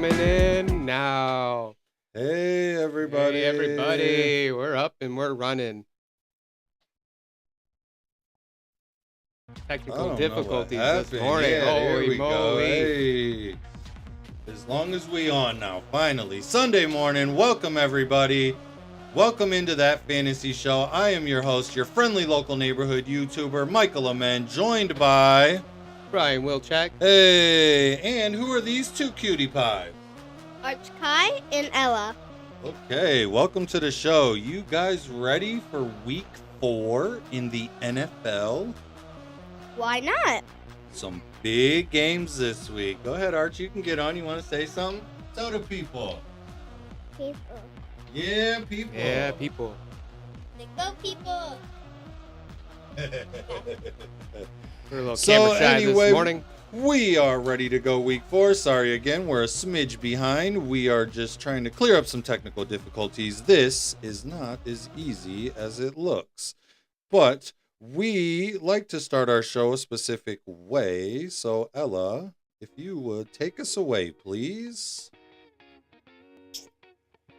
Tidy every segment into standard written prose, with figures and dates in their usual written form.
coming in now. Hey, everybody. Hey, everybody. We're up and we're running. Technical difficulties this morning. Yeah, Holy here we moly. go. Hey. As long as we on now, finally. Sunday morning. Welcome, everybody. Welcome into That Fantasy Show. I am your host, your friendly local neighborhood YouTuber, Michael Amen, joined by... Brian Wilczek. Hey, and who are these two cutie pies? Arch Kai and Ella. Okay, welcome to the show. You guys ready for week 4 in the NFL? Why not? Some big games this week. Go ahead, Arch. You can get on. You want to say something? Tell the people. People. Yeah, people. Yeah, people. Go people. We're a little So, camera shy anyway, this morning. We are ready to go week 4. Sorry again, we're a smidge behind. We are just trying to clear up some technical difficulties. This is not as easy as it looks. But we like to start our show a specific way. So, Ella, if you would take us away, please.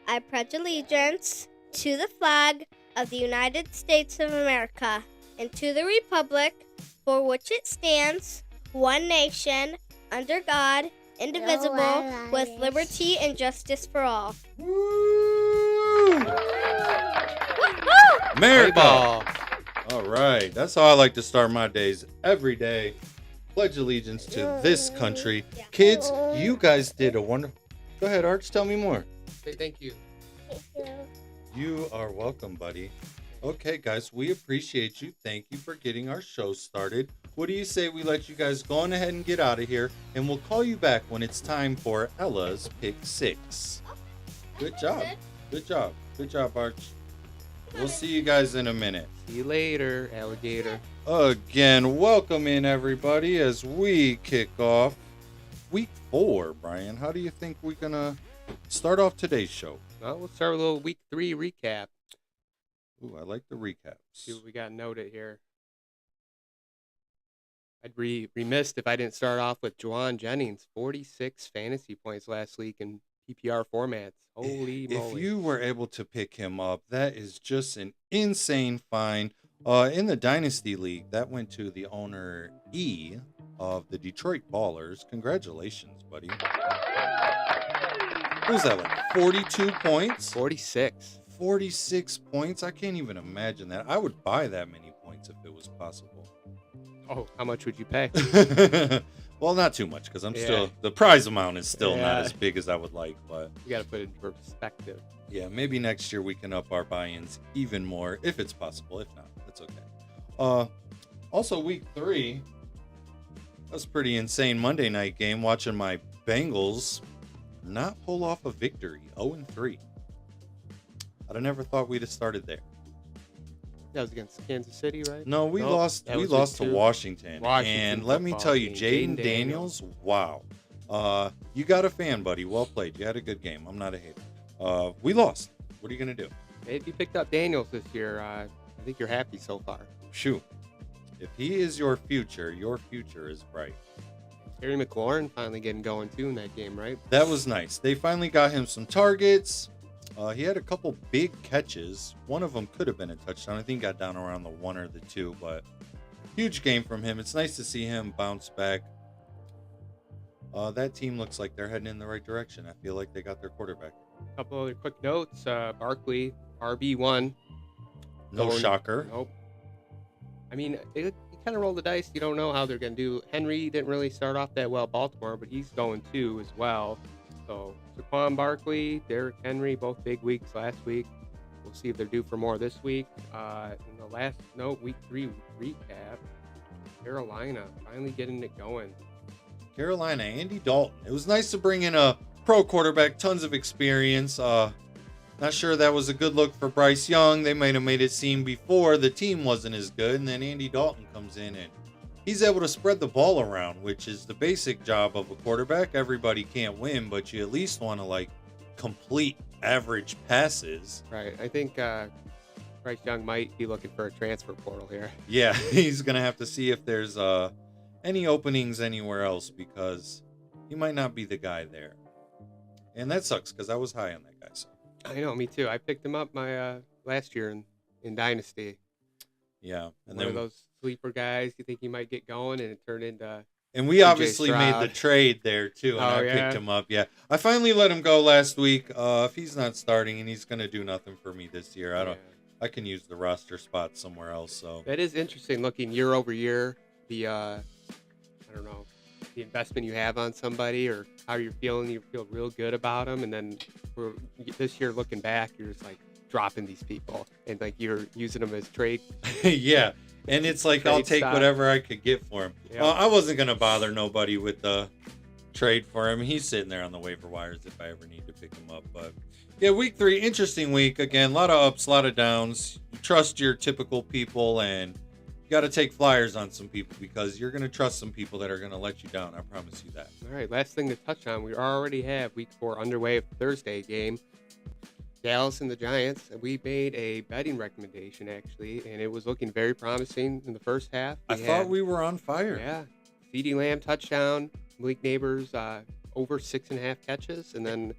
I pledge allegiance to the flag of the United States of America and to the republic for which it stands, one nation, under God, indivisible, with liberty and justice for all. Woo! Woo-hoo! America! Ball. All right, that's how I like to start my days every day. Pledge allegiance to this country. Kids, you guys did a wonderful... Go ahead, Arch, tell me more. Say thank you. You are welcome, buddy. Okay, guys, we appreciate you. Thank you for getting our show started. What do you say we let you guys go on ahead and get out of here, and we'll call you back when it's time for Ella's Pick 6. Good job. Good job. Good job, Arch. We'll see you guys in a minute. See you later, alligator. Again, welcome in, everybody, as we kick off week 4. Brian, how do you think we're going to start off today's show? Well, we'll start with a little week 3 recap. Ooh, I like the recaps. See what we got noted here. I'd be remiss if I didn't start off with Juwan Jennings, 46 fantasy points last week in PPR formats. Holy moly. If you were able to pick him up, that is just an insane find. In the Dynasty League, that went to the owner E of the Detroit Ballers. Congratulations, buddy. What was that, like 42 points? 46. 46 points? I can't even imagine that. I would buy that many points if it was possible. Oh, how much would you pay? Well, not too much, because I'm Yeah. still... The prize amount is still not Yeah. as big as I would like, but... You got to put it into perspective. Yeah, maybe next year we can up our buy-ins even more, if it's possible. If not, that's okay. Also, week 3, that was a pretty insane Monday night game, watching my Bengals not pull off a victory, 0-3. I'd have never thought we'd have started there. That was against Kansas City, right? No, we Nope, lost. that We was lost to week 2. Washington. Washington And let me football tell you, team. Jaden Daniels, wow. You got a fan, buddy. Well played. You had a good game. I'm not a hater. We lost. What are you gonna do? If you picked up Daniels this year, I think you're happy so far. Shoot. If he is your future is bright. Terry McLaurin finally getting going too in that game, right? That was nice. They finally got him some targets. He had a couple big catches. One of them could have been a touchdown. I think got down around the 1 or the 2, but huge game from him. It's nice to see him bounce back. That team looks like they're heading in the right direction. I feel like they got their quarterback. A couple other quick notes. Barkley, RB1. No shocker. Nope. I mean, you kind of roll the dice. You don't know how they're going to do. Henry didn't really start off that well, Baltimore, but he's going too as well. So, Saquon Barkley, Derrick Henry, both big weeks last week. We'll see if they're due for more this week. In the last note, week 3 recap, Carolina finally getting it going. Carolina, Andy Dalton. It was nice to bring in a pro quarterback, tons of experience. Not sure that was a good look for Bryce Young. They might have made it seem before the team wasn't as good, and then Andy Dalton comes in and he's able to spread the ball around, which is the basic job of a quarterback. Everybody can't win, but you at least want to complete average passes. Right. I think Bryce Young might be looking for a transfer portal here. Yeah, he's going to have to see if there's any openings anywhere else, because he might not be the guy there. And that sucks because I was high on that guy. So I know, me too. I picked him up my last year in Dynasty. yeah, and One of then those sleeper guys you think he might get going, and it turned into and we CJ obviously made the Stroud. trade there too, and Oh, I yeah? picked him up. Yeah, I finally let him go last week. If he's not starting and he's gonna do nothing for me this year, Yeah. I can use the roster spot somewhere else. So That is interesting looking year over year. The I don't know, the investment you have on somebody or how you're feeling. You feel real good about them, and then for this year looking back, you're just like dropping these people and like you're using them as trade. yeah, and it's like I'll Trade take stock. whatever I could get for him. Yeah. I wasn't gonna bother nobody with the trade for him. He's sitting there on the waiver wires if I ever need to pick him up. But yeah, week 3, interesting week. Again, a lot of ups, a lot of downs. You trust your typical people, and you got to take flyers on some people because you're gonna trust some people that are gonna let you down. I promise you that. All right, last thing to touch on. We already have week 4 underway of Thursday game. Dallas and the Giants. We made a betting recommendation actually, and it was looking very promising in the first half. I thought we were on fire. Yeah, CeeDee Lamb touchdown. Malik Neighbors over 6.5 catches, and then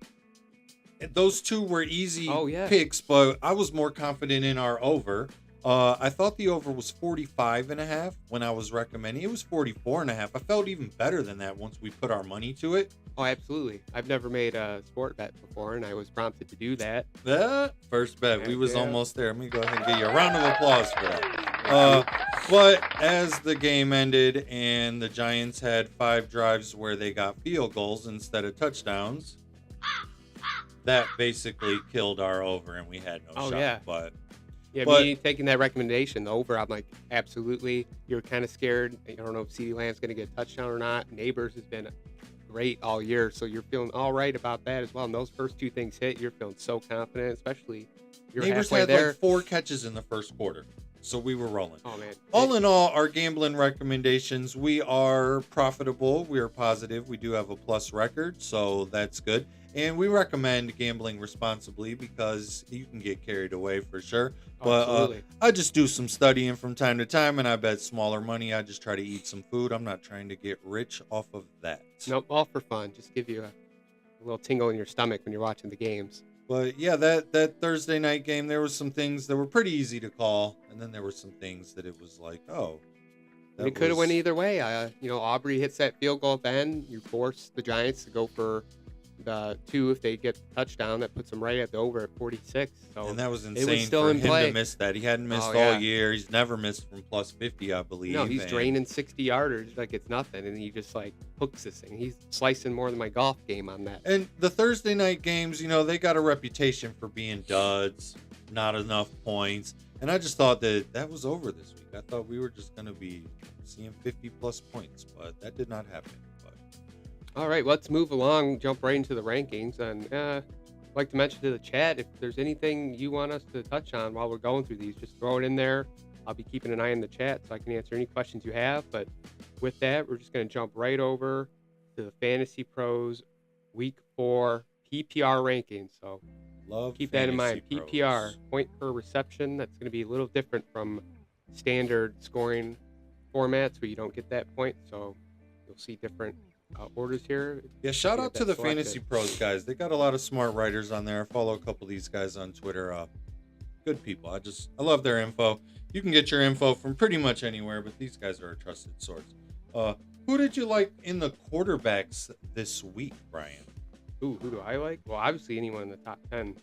Those two were easy Oh, yeah. picks, but I was more confident in our over. I thought the over was 45.5 when I was recommending. It was 44.5. I felt even better than that once we put our money to it. oh, absolutely. I've never made a sport bet before, and I was prompted to do that. First bet, we Heck was yeah. almost there. Let me go ahead and give you a round of applause for that. But as the game ended and the Giants had 5 drives where they got field goals instead of touchdowns, that basically killed our over, and we had no Oh, shot. yeah. But Yeah, But- me taking that recommendation, the over, I'm like, absolutely. You're kind of scared. I don't know if CeeDee Lamb's going to get a touchdown or not. Neighbors has been great all year, so you're feeling all right about that as well. And those first 2 things hit, you're feeling so confident, especially you're Neighbors halfway had there. like 4 catches in the first quarter, so we were rolling. Oh, man. All in all, our gambling recommendations, we are profitable. We are positive. We do have a plus record, so that's good. And we recommend gambling responsibly because you can get carried away for sure. But Absolutely. I just do some studying from time to time, and I bet smaller money. I just try to eat some food. I'm not trying to get rich off of that. Nope, all for fun. Just give you a little tingle in your stomach when you're watching the games. But yeah, that Thursday night game, there was some things that were pretty easy to call, and then there were some things that it was like, oh, It could have went either way. Aubrey hits that field goal at the end. You force the Giants to go for the 2 if they get the touchdown. That puts them right at the over at 46. So And that was was insane still for in him play. to miss that. He hadn't missed Oh, all yeah. year. He's never missed from plus 50, I believe. no, he's and- draining 60 yarders like it's nothing, and he just like hooks this thing. He's slicing more than my golf game on that. And the Thursday night games, they got a reputation for being duds, not enough points. And I just thought that was over this week. I thought we were just going to be seeing 50 plus points, but that did not happen. But All right, let's move along, jump right into the rankings. And I'd like to mention to the chat, if there's anything you want us to touch on while we're going through these, just throw it in there. I'll be keeping an eye on the chat so I can answer any questions you have. But with that, we're just going to jump right over to the Fantasy Pros Week 4 PPR rankings. So love keep that in mind. Fantasy PPR, Pros. point per reception. That's going to be a little different from standard scoring formats where you don't get that point. So you'll see different orders here. Yeah, shout Get out to that the selected. Fantasy Pros guys. They got a lot of smart writers on there. I follow a couple of these guys on Twitter. Good people. I love their info. You can get your info from pretty much anywhere, but these guys are a trusted source. Who did you like in the quarterbacks this week, Brian? Ooh, who do I like? Well, obviously anyone in the top 10,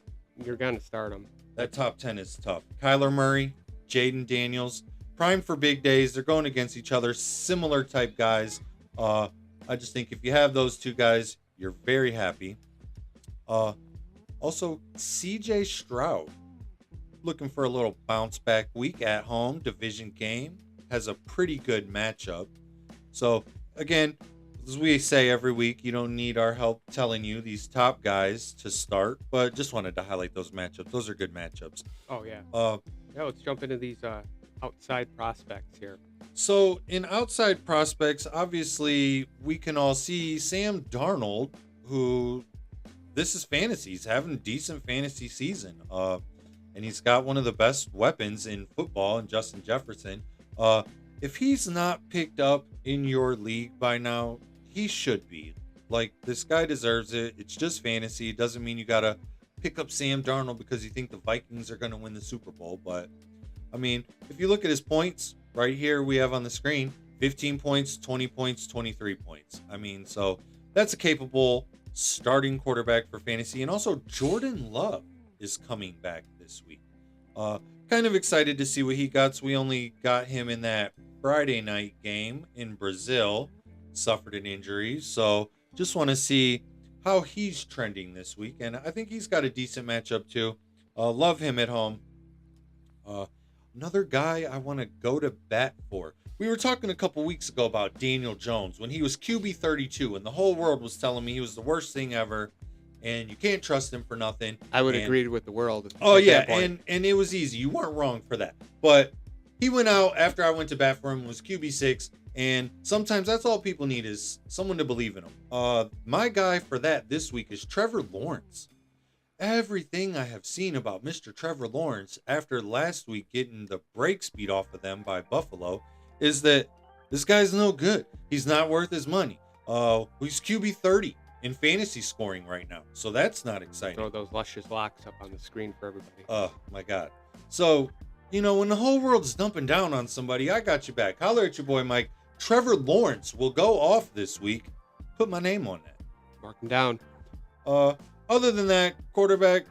you're going to start them. That top 10 is tough. Kyler Murray, Jaden Daniels, prime for big days. They're going against each other, similar type guys. I just think if you have those 2 guys, you're very happy. Also, CJ Stroud, looking for a little bounce back week at home, division game, has a pretty good matchup. So, again, as we say every week, you don't need our help telling you these top guys to start, but just wanted to highlight those matchups. Those are good matchups. Oh, yeah. Uh, Yeah, let's jump into these outside prospects here. So in outside prospects, obviously we can all see Sam Darnold, who this is fantasy. He's having a decent fantasy season. And he's got one of the best weapons in football in Justin Jefferson. If he's not picked up in your league by now, he should be. Like, this guy deserves it. It's just fantasy. It doesn't mean you got to pick up Sam Darnold because you think the Vikings are going to win the Super Bowl. But, I mean, if you look at his points right here, we have on the screen 15 points, 20 points, 23 points. I mean, so that's a capable starting quarterback for fantasy. And also, Jordan Love is coming back this week. Kind of excited to see what he got. So we only got him in that Friday night game in Brazil. Suffered an injury. So just want to see how he's trending this week. And I think he's got a decent matchup too. Love him at home. Another guy I want to go to bat for. We were talking a couple weeks ago about Daniel Jones when he was QB 32 and the whole world was telling me he was the worst thing ever and you can't trust him for nothing. I would agree with the world. Oh yeah, and it was easy. You weren't wrong for that. But he went out after I went to bat for him, was QB6, and sometimes that's all people need is someone to believe in them. My guy for that this week is Trevor Lawrence. Everything I have seen about Mr. Trevor Lawrence after last week getting the brakes beat off of them by Buffalo is that this guy's no good. He's not worth his money. He's QB 30 in fantasy scoring right now. So that's not exciting. Throw those luscious locks up on the screen for everybody. Oh my God. So, when the whole world's dumping down on somebody, I got you back. Holler at your boy, Mike. Trevor Lawrence will go off this week. Put my name on that. Mark him down. Other than that, quarterback,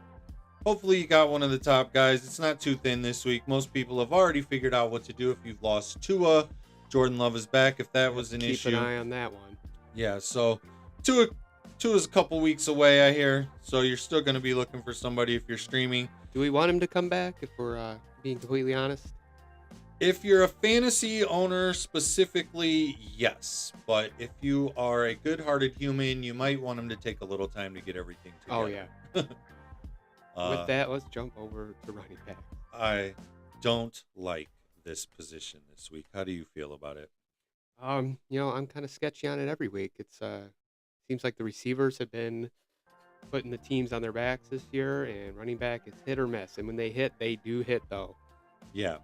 hopefully you got one of the top guys. It's not too thin this week. Most people have already figured out what to do if you've lost Tua. Jordan Love is back if that was an issue. Keep an eye on that one. Yeah, so Tua is a couple weeks away, I hear. So you're still going to be looking for somebody if you're streaming. Do we want him to come back if we're being completely honest? If you're a fantasy owner specifically, yes. But if you are a good-hearted human, you might want him to take a little time to get everything together. Oh, yeah. With that, let's jump over to running back. I don't like this position this week. How do you feel about it? I'm kind of sketchy on it every week. It's seems like the receivers have been putting the teams on their backs this year, and running back is hit or miss. And when they hit, they do hit, though. Yeah.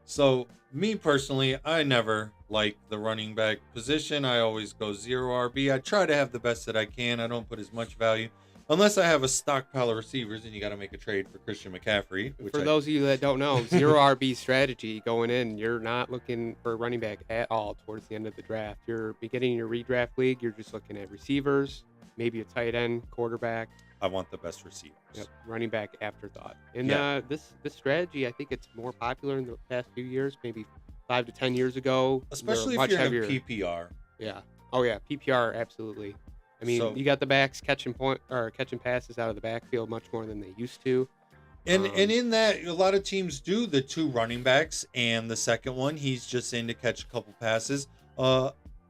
So, me personally, I never like the running back position. I always go 0 RB. I try to have the best that I can. I don't put as much value. Unless I have a stockpile of receivers and you got to make a trade for Christian McCaffrey. For those of you that don't know, 0 RB strategy going in, you're not looking for a running back at all towards the end of the draft. You're beginning your redraft league. You're just looking at receivers, maybe a tight end, quarterback. I want the best receivers. Yep, running back afterthought. And this strategy, I think it's more popular in the past few years, maybe 5 to 10 years ago. Especially if much you're heavier. in a PPR. Yeah. Oh yeah, PPR absolutely. I mean, you got the backs catching passes out of the backfield much more than they used to. And in that, a lot of teams do the 2 running backs, and the second one, he's just in to catch a couple passes.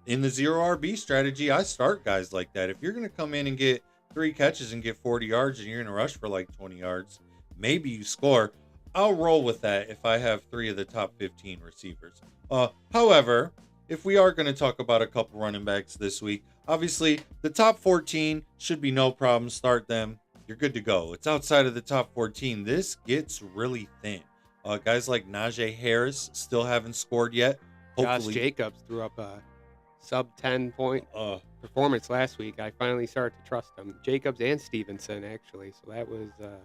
In the 0 RB strategy, I start guys like that. If you're going to come in and get 3 catches and get 40 yards, and you're going to rush for like 20 yards, maybe you score. I'll roll with that if I have 3 of the top 15 receivers. However, if we are going to talk about a couple running backs this week, obviously the top 14 should be no problem. Start them. You're good to go. It's outside of the top 14. This gets really thin. Guys like Najee Harris still haven't scored yet. Josh Jacobs threw up a sub 10 point performance last week. I finally started to trust him. Jacobs and Stevenson, actually. So that was a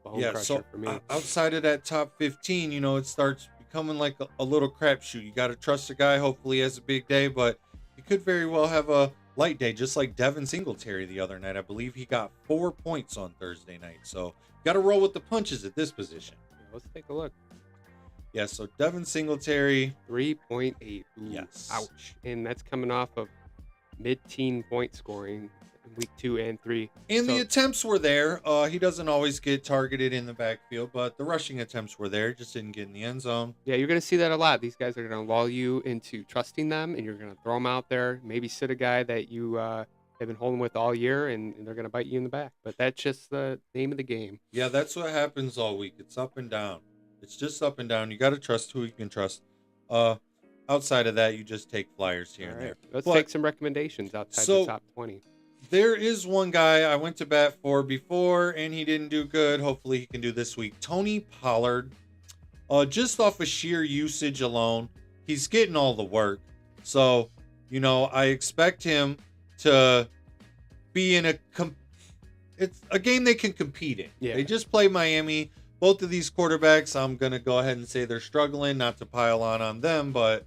bone crusher for me. Outside of that top 15, it starts becoming like a little crapshoot. You got to trust a guy. Hopefully he has a big day, but he could very well have a light day, just like Devin Singletary the other night. I believe he got 4 points on Thursday night. So got to roll with the punches at this position. Let's take a look. Yeah, so Devin Singletary. 3.8. Yes. Ouch. And that's coming off of mid-teen point scoring in week 2 and 3. And the attempts were there. He doesn't always get targeted in the backfield, but the rushing attempts were there. Just didn't get in the end zone. Yeah, you're going to see that a lot. These guys are going to lull you into trusting them, and you're going to throw them out there. Maybe sit a guy that you have been holding with all year, and they're going to bite you in the back. But that's just the name of the game. Yeah, that's what happens all week. It's up and down. It's just up and down. You got to trust who you can trust. Outside of that, you just take flyers here and there. Let's take some recommendations outside the top 20. There is one guy I went to bat for before, and he didn't do good. Hopefully he can do this week. Tony Pollard. Just off of sheer usage alone, he's getting all the work. So, I expect him to be in it's a game they can compete in. Yeah. They just play Miami. Both of these quarterbacks, I'm going to go ahead and say they're struggling, not to pile on them, but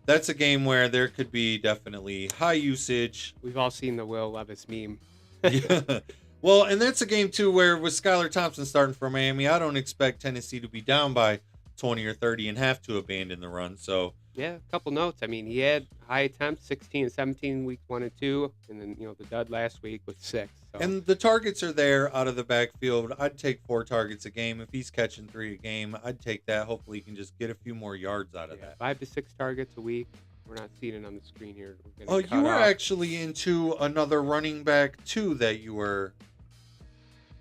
that's a game where there could be definitely high usage. We've all seen the Will Levis meme. Yeah. Well, and that's a game too where with Skylar Thompson starting for Miami, I don't expect Tennessee to be down by 20 or 30 and have to abandon the run. So Yeah, a couple notes. I mean, he had high attempts, 16 and 17 week 1 and 2, and then the dud last week with 6. So. and the targets are there out of the backfield. I'd take 4 targets a game. If he's catching 3 a game, I'd take that. Hopefully he can just get a few more yards out of that. 5 to 6 targets a week. We're not seeing it on the screen here. Oh, you were actually into another running back too that you were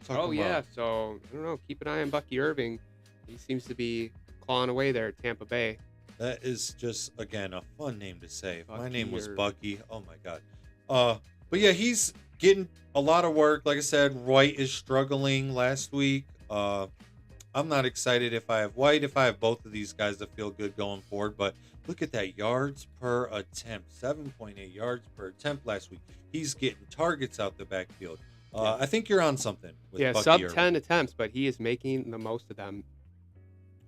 talking Oh, yeah. about. So, I don't know. Keep an eye on Bucky Irving. He seems to be clawing away there at Tampa Bay. That is just, again, a fun name to say. If my Bucky name was Irving. Bucky. Oh my God. But yeah, he's getting a lot of work. Like I said, White is struggling last week. I'm not excited if I have White. If I have both of these guys that feel good going forward. But look at that yards per attempt. 7.8 yards per attempt last week. He's getting targets out the backfield. I think you're on something with Yeah, Bucky sub Irving. 10 attempts, but he is making the most of them.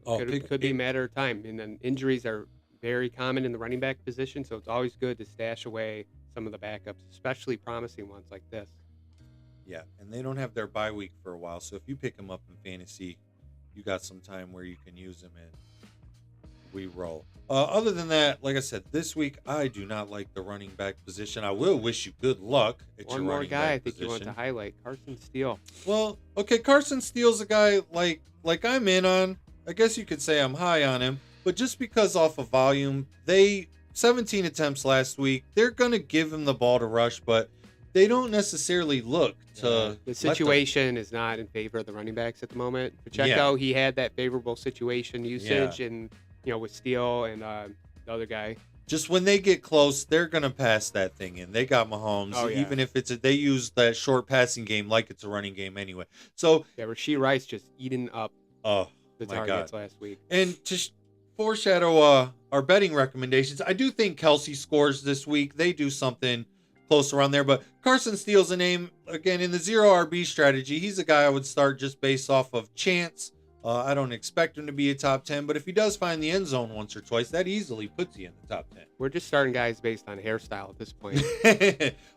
Could be a matter of time. And then injuries are very common in the running back position, so it's always good to stash away some of the backups, especially promising ones like this. Yeah, and they don't have their bye week for a while, so if you pick them up in fantasy, you got some time where you can use them and we roll. Other than that, like I said, this week I do not like the running back position. I will wish you good luck at One your more running guy back I think you want to position. highlight, Carson Steele. Well, okay, Carson Steele's a guy like I'm in on. I guess you could say I'm high on him, but just because off of volume, 17 attempts last week. They're gonna give him the ball to rush, but they don't necessarily look to The situation is not in favor of the running backs at the moment. Pacheco, he had that favorable situation usage, and with Steele and the other guy. Just when they get close, they're gonna pass that thing in. They got Mahomes, Oh, yeah. even if they use that short passing game like it's a running game anyway. So, Yeah, Rashee Rice just eating up oh the my targets God. last week. And to foreshadow our betting recommendations, I do think Kelsey scores this week. They do something close around there, but Carson Steele's a name again in the zero RB strategy. He's a guy I would start just based off of chance. I don't expect him to be a top 10, but if he does find the end zone once or twice, that easily puts you in the top 10. We're just starting guys based on hairstyle at this point.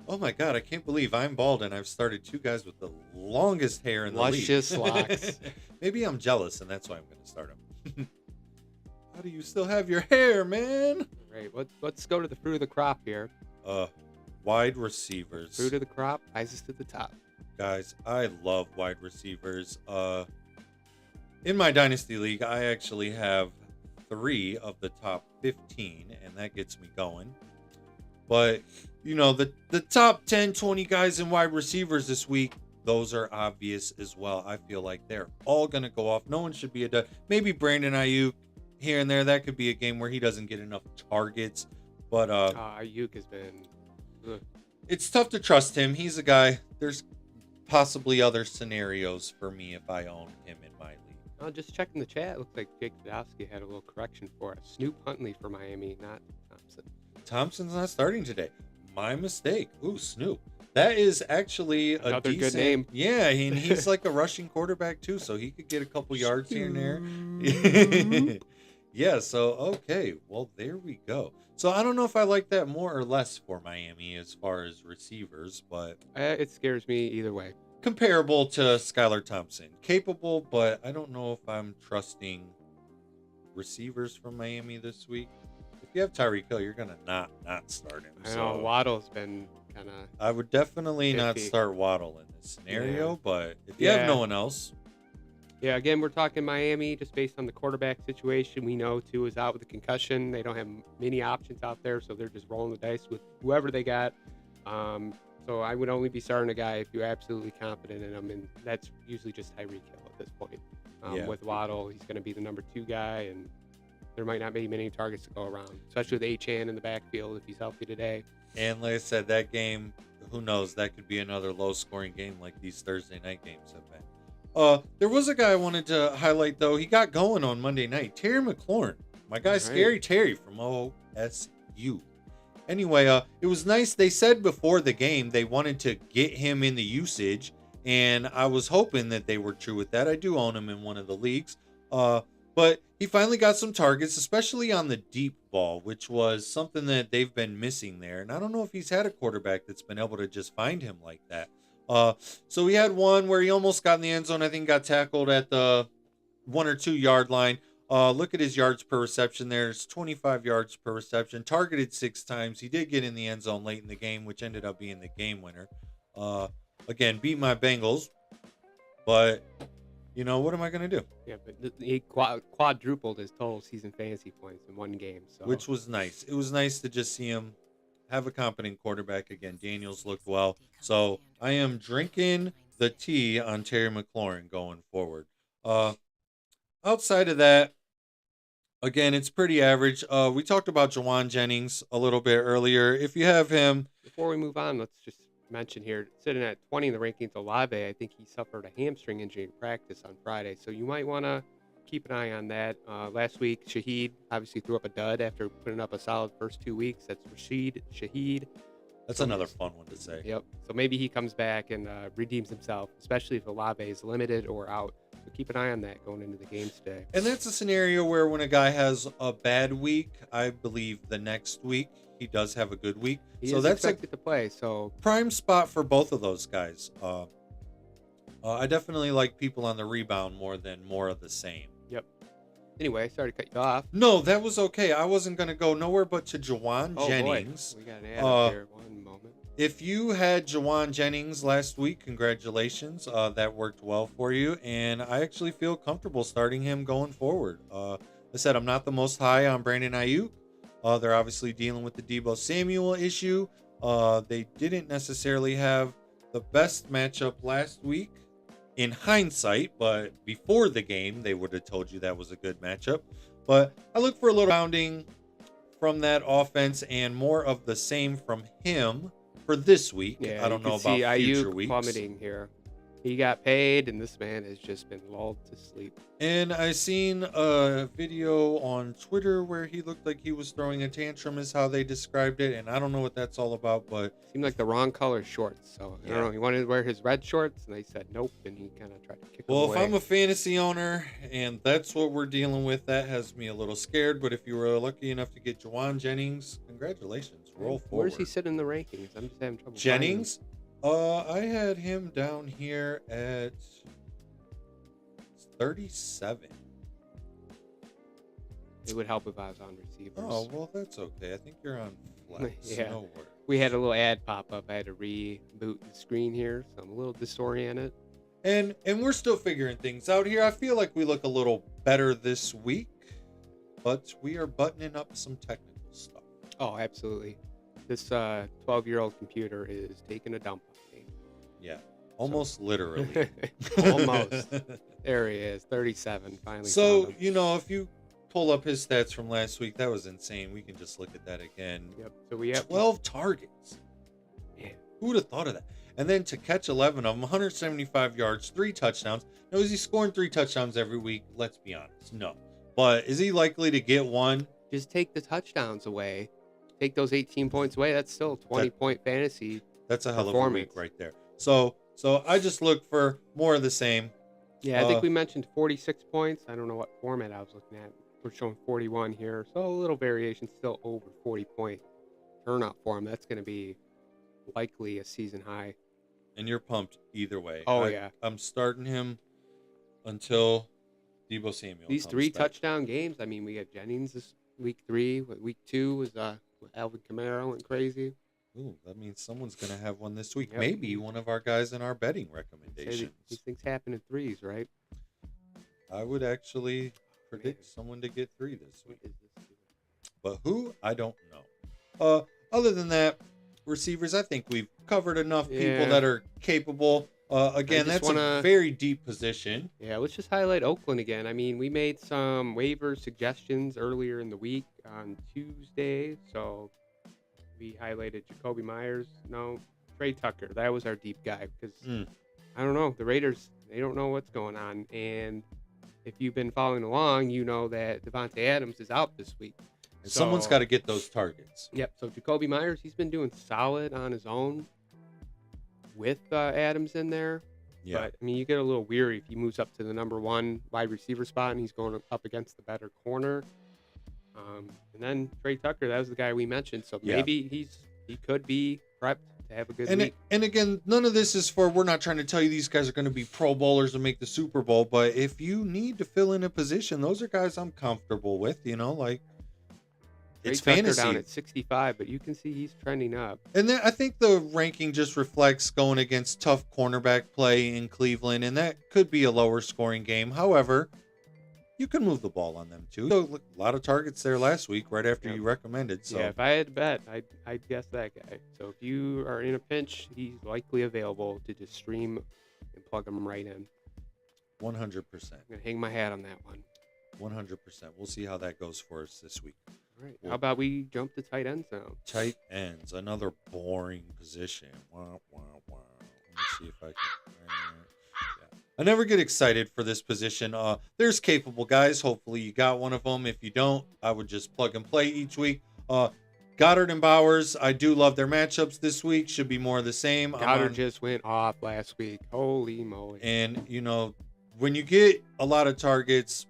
Oh my God, I can't believe I'm bald and I've started 2 guys with the longest hair in the Luscious league. locks. Maybe I'm jealous and that's why I'm going to start them. How do you still have your hair, man? Right. Let's go to the fruit of the crop here. Wide receivers. Fruit of the crop rises to the top. Guys, I love wide receivers. In my Dynasty League, I actually have 3 of the top 15, and that gets me going. But, the top 10, 20 guys in wide receivers this week, those are obvious as well. I feel like they're all going to go off. No one should be a dud. Maybe Brandon Ayuk here and there. That could be a game where he doesn't get enough targets. But Ayuk has been. Ugh. it's tough to trust him. He's a guy. There's possibly other scenarios for me if I own him in my league. Just checking the chat. Looks like Jake Sadowski had a little correction for us. Snoop Huntley for Miami, not Thompson. Thompson's not starting today. My mistake. Ooh, Snoop. That is actually a Another good decent name. Yeah, and he's like a rushing quarterback too, so he could get a couple yards here and there. Yeah, so okay. Well, there we go. So I don't know if I like that more or less for Miami as far as receivers, but It scares me either way. comparable to Skylar Thompson. Capable, but I don't know if I'm trusting receivers from Miami this week. If you have Tyreek Hill, you're gonna not start him. I know Waddle's been kind of. I would definitely not Iffy. start Waddle in this scenario, Yeah. but if you have Yeah. no one else, Yeah, again, we're talking Miami just based on the quarterback situation. We know Tua is out with a concussion. They don't have many options out there, so they're just rolling the dice with whoever they got. So I would only be starting a guy if you're absolutely confident in him, and that's usually just Tyreek Hill at this point. Yeah. With Waddle, he's going to be the number 2 guy, and there might not be many targets to go around, especially with Achane in the backfield if he's healthy today. and like I said, that game, who knows, that could be another low-scoring game like these Thursday night games have been. There was a guy I wanted to highlight, though. He got going on Monday night. Terry McLaurin. My guy, Right. Scary Terry from OSU. Anyway, it was nice. They said before the game they wanted to get him in the usage, and I was hoping that they were true with that. I do own him in one of the leagues. But he finally got some targets, especially on the deep ball, which was something that they've been missing there. And I don't know if he's had a quarterback that's been able to just find him like that. So he had one where he almost got in the end zone. I think got tackled at the 1 or 2 yard line. Look at his yards per reception there. It's 25 yards per reception. Targeted 6 times. He did get in the end zone late in the game, which ended up being the game winner. Again, beat my Bengals. But, you know, what am I going to do? Yeah, but he quadrupled his total season fantasy points in one game. So. Which was nice. It was nice to just see him have a competent quarterback again. Daniels looked well. So I am drinking the tea on Terry McLaurin going forward. Outside of that, again, it's pretty average. We talked about Jawan Jennings a little bit earlier. If you have him... Before we move on, let's just mention here, sitting at 20 in the rankings, Olave, I think he suffered a hamstring injury in practice on Friday. So you might want to keep an eye on that. Last week, Shaheed obviously threw up a dud after putting up a solid first 2 weeks. That's Rashid Shaheed. That's another fun one to say. Yep. So maybe he comes back and redeems himself, especially if Olave is limited or out. So keep an eye on that going into the games today. And that's a scenario where when a guy has a bad week, I believe the next week he does have a good week. He is that's expected to play. So prime spot for both of those guys. I definitely like people on the rebound more than more of the same. Yep. Anyway, sorry to cut you off. No, that was okay. I wasn't going to go nowhere but to Jawan Jennings. Boy. We got an ad up here. One moment. If you had Jawan Jennings last week, congratulations. That worked well for you. And I actually feel comfortable starting him going forward. I said I'm not the most high on Brandon Ayuk. They're obviously dealing with the Deebo Samuel issue. They didn't necessarily have the best matchup last week in hindsight, but before the game, they would have told you that was a good matchup. But I look for a little rounding from that offense and more of the same from him for this week. Yeah, I don't know about future Ayuk weeks. Plummeting here. He got paid, and this man has just been lulled to sleep. And I seen a video on Twitter where he looked like he was throwing a tantrum, is how they described it. And I don't know what that's all about, but Seemed like the wrong color shorts. So I don't know. He wanted to wear his red shorts, and they said nope, and he kind of tried to kick them away. if I'm a fantasy owner and that's what we're dealing with, that has me a little scared. But if you were lucky enough to get Jawan Jennings, congratulations. Roll forward. Where's he sit in the rankings? I'm just having trouble. Jennings? I had him down here at 37. It would help if I was on receivers. Oh, well, that's okay. I think you're on flex. Yeah. No worries. We had a little ad pop up. I had to reboot the screen here, so I'm a little disoriented. And we're still figuring things out here. I feel like we look a little better this week, but we are buttoning up some technical stuff. Oh, absolutely. This 12-year-old computer is taking a dump on me. Yeah, almost literally. Almost. There he is, 37. Finally. So, found him. you know, if you pull up his stats from last week, that was insane. We can just look at that again. Yep. So we have 12 targets. Man. Who would have thought of that? And then to catch 11 of them, 175 yards, 3 touchdowns. Now, is he scoring 3 touchdowns every week? Let's be honest. No. But is he likely to get one? Just take the touchdowns away. Take those 18 points away. That's still 20-point fantasy. That's a hell of a week right there. So I just look for more of the same. Yeah, I think we mentioned 46 points. I don't know what format I was looking at. We're showing 41 here. So a little variation, still over 40-point turnout for him. That's going to be likely a season high. And you're pumped either way. Oh, yeah. I'm starting him until Deebo Samuel These comes 3 back. touchdown games. I mean, we got Jennings this week 3. Week 2 was Alvin Kamara went crazy. Ooh, that means someone's going to have one this week. Yep. Maybe one of our guys in our betting Say recommendations. these things happen in threes, right? I would actually predict someone to get 3 this week. What is this? But who? I don't know. Other than that, receivers, I think we've covered enough people Yeah. that are capable. Again, just that's a very deep position. Yeah, let's just highlight Oakland again. I mean, we made some waiver suggestions earlier in the week on Tuesday. So we highlighted Jacoby Myers. No, Trey Tucker. That was our deep guy because I don't know. The Raiders, they don't know what's going on. And if you've been following along, you know that Devontae Adams is out this week. And someone's So- got to get those targets. Yep. So Jacoby Myers, he's been doing solid on his own with Adams in there. Yeah. But I mean, you get a little weary if he moves up to the number 1 wide receiver spot and he's going up against the better corner. And then Trey Tucker, that was the guy we mentioned. So Yeah. maybe he could be prepped to have a good And week. and again, none of this is for, we're not trying to tell you these guys are going to be Pro Bowlers and make the Super Bowl, but if you need to fill in a position, those are guys I'm comfortable with, like Trey it's Tucker fantasy. down at 65, but you can see he's trending up. And then I think the ranking just reflects going against tough cornerback play in Cleveland, and that could be a lower scoring game. However, you can move the ball on them too. So, look, a lot of targets there last week, right after Yep. you recommended. So Yeah, if I had to bet, I'd guess that guy. So if you are in a pinch, he's likely available to just stream and plug him right in. 100%. I'm gonna hang my hat on that one. 100%. We'll see how that goes for us this week. All right. How about we jump to tight ends now? Tight ends, another boring position. Wow, wow, wow. Let me see if I can. Yeah. I never get excited for this position. There's capable guys. Hopefully you got one of them. If you don't, I would just plug and play each week. Goddard and Bowers, I do love their matchups this week. Should be more of the same. Goddard just went off last week. Holy moly. And, when you get a lot of targets,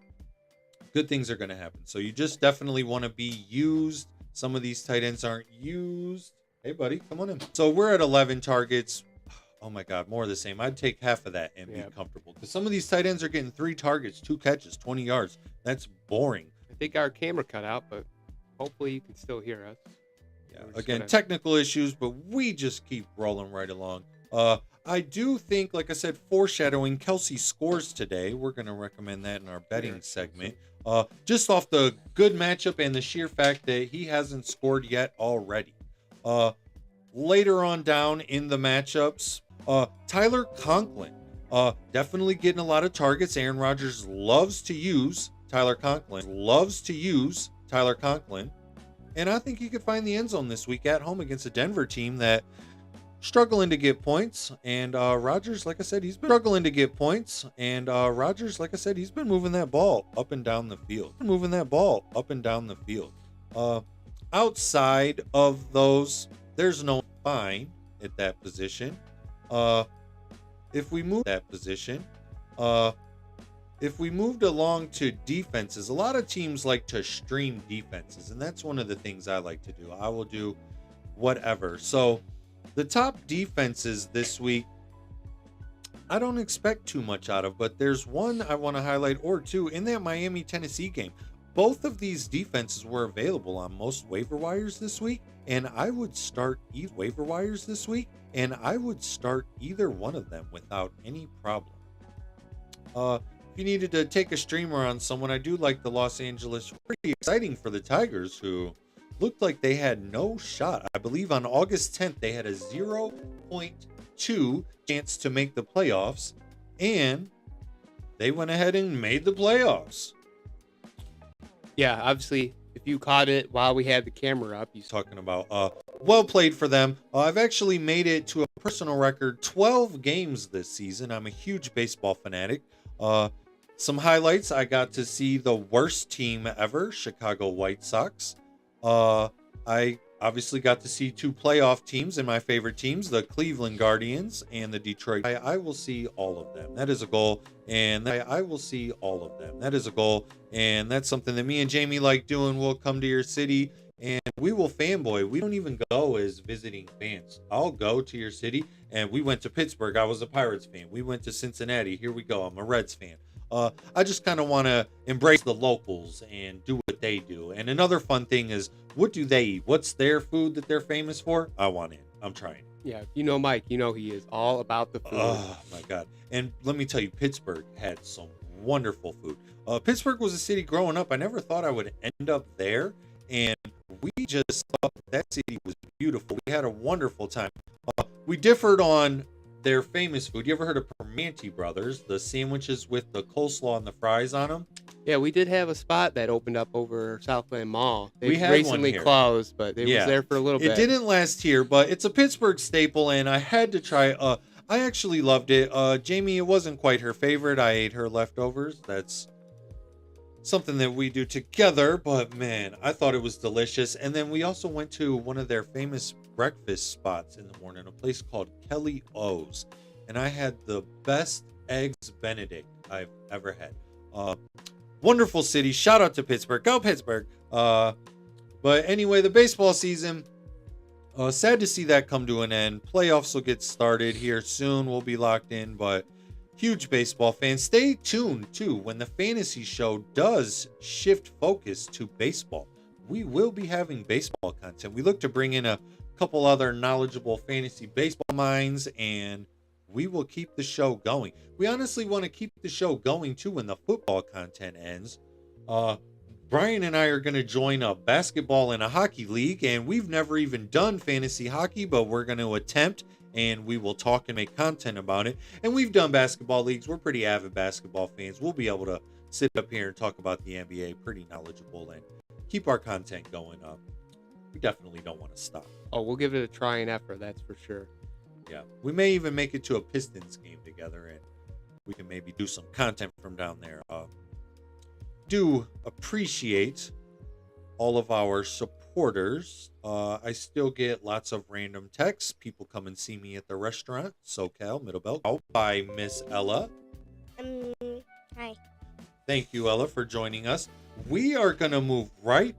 good things are going to happen. So you just definitely want to be used. Some of these tight ends aren't used. Hey, buddy, come on in. So we're at 11 targets. Oh, my God, more of the same. I'd take half of that and be comfortable. Because some of these tight ends are getting 3 targets, 2 catches, 20 yards. That's boring. I think our camera cut out, but hopefully you can still hear us. Yeah. We're just Again, gonna- technical issues, but we just keep rolling right along. I do think, like I said, foreshadowing, Kelsey scores today. We're going to recommend that in our betting segment. Just off the good matchup and the sheer fact that he hasn't scored yet already. Later on down in the matchups, Tyler Conklin, definitely getting a lot of targets. Aaron Rodgers loves to use Tyler Conklin. And I think he could find the end zone this week at home against a Denver team that struggling to get points. And Rodgers, like I said, he's been struggling to get points. And Rodgers, like I said, he's been moving that ball up and down the field. Outside of those, there's no fine at that position. If we moved along to defenses, a lot of teams like to stream defenses, and that's one of the things I like to do. I will do whatever. So the top defenses this week, I don't expect too much out of, but there's one I want to highlight, or two, in that Miami-Tennessee game. Both of these defenses were available on most waiver wires this week, and I would start either one of them without any problem. If you needed to take a streamer on someone, I do like the Los Angeles. Pretty exciting for the Tigers, who looked like they had no shot. I believe on August 10th, they had a 0.2 chance to make the playoffs, and they went ahead and made the playoffs. Yeah, obviously, if you caught it while we had the camera up, you saw. Talking about well played for them. I've actually made it to a personal record 12 games this season. I'm a huge baseball fanatic. Some highlights: I got to see the worst team ever, Chicago White Sox. I obviously got to see 2 playoff teams and my favorite teams, the Cleveland Guardians and the Detroit. I will see all of them. That is a goal. And I will see all of them. That is a goal. And that's something that me and Jamie like doing. We'll come to your city and we will fanboy. We don't even go as visiting fans. I'll go to your city. And we went to Pittsburgh. I was a Pirates fan. We went to Cincinnati. Here we go. I'm a Reds fan. I just kind of want to embrace the locals and do what they do. And another fun thing is, what do they eat? What's their food that they're famous for? I want in. I'm trying. Yeah, if you know Mike, you know he is all about the food. Oh, my God. And let me tell you, Pittsburgh had some wonderful food. Pittsburgh was a city growing up. I never thought I would end up there. And we just thought that city was beautiful. We had a wonderful time. We differed on their famous food. You ever heard of Permanente Brothers? The sandwiches with the coleslaw and the fries on them? Yeah, we did have a spot that opened up over Southland Mall. They We had one recently here. closed, but it was there for a little bit. It didn't last here, but it's a Pittsburgh staple, and I had to try. I actually loved it. Jamie, it wasn't quite her favorite. I ate her leftovers. That's something that we do together, but man, I thought it was delicious. And then we also went to one of their famous breakfast spots in the morning, a place called Kelly O's, and I had the best eggs Benedict I've ever had. Wonderful city. Shout out to Pittsburgh. Go Pittsburgh. But anyway, the baseball season, sad to see that come to an end. Playoffs will get started here soon. We'll be locked in, but huge baseball fans. Stay tuned too when the fantasy show does shift focus to baseball. We will be having baseball content. We look to bring in a couple other knowledgeable fantasy baseball minds, and we will keep the show going. We honestly want to keep the show going too when the football content ends. Brian and I are going to join a basketball and a hockey league, and we've never even done fantasy hockey, but we're going to attempt, and we will talk and make content about it. And we've done basketball leagues. We're pretty avid basketball fans. We'll be able to sit up here and talk about the NBA, pretty knowledgeable, and keep our content going up. We definitely don't want to stop. Oh, we'll give it a try and effort, that's for sure. Yeah, we may even make it to a Pistons game together, and we can maybe do some content from down there. Do appreciate all of our supporters. I still get lots of random texts. People come and see me at the restaurant, SoCal, Middlebelt, out by Miss Ella. Hi. Thank you, Ella, for joining us. We are going to move right